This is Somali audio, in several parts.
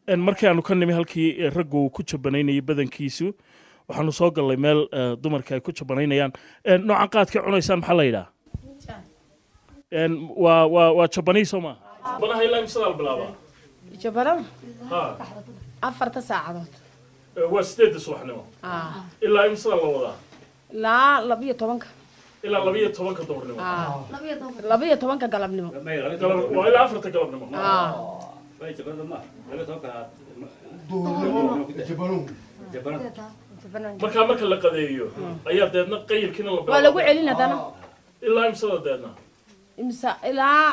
إن مركي أنا كنا مهلكي رجو كتشب بنيني بدن كيسو وحنو صاق الله مال دمر كي كتشب بنيني يعني نوع عقاد كعنو يسام حليلا إن وشبني سما بنا هاي لا يمسل البلابا جبران ها أفرت ساعات وستيد صبحنا إلا يمسل الله وضع لا لبيه طبنك إلا لبيه طبنك دورنا لبيه طبنك قلبنا وإلا أفرت قلبنا marka la qadeeyo ayaa deedna qayilkina la waa lagu celin hadana ilaa imsada deedna ilaa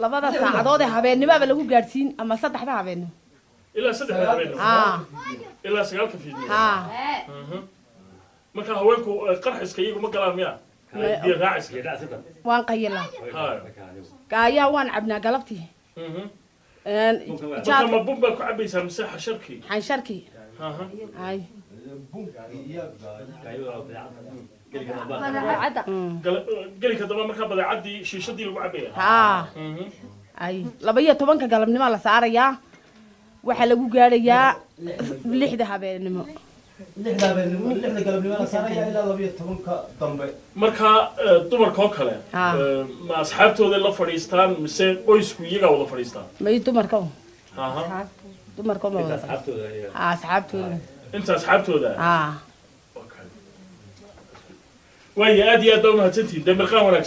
labada saacadood ee habeenimada lagu gaarsiin ama saddexda habeenimo ilaa saddexda habeenimo ilaa 9 fiidnimo marka haweenku qarxiska iyagu ma galaan miya biyo raaciska waan qayilaa kaayaa waan cabnaa galabtii ما بومبا كعبيسها مساحة شركي حنشركي هاي قالي كده ما كان عدي شي شدي لو عبيها اي لبيه tobanka galabnimo la saaraya waxa lagu gaarayaa 6 habeenimo lixda galabnimo la saaraya ilaa 12 dambe marka dumarka oo kale ma asxaabtooda la fariistaan mise qoysku iyaga wada fariistaan may dumarka dumarka ma wada asxaabtooda asxaabtooda inta asxaabtooda okay way aad iyo aad u mahadsantiin damir qaan wanaagsan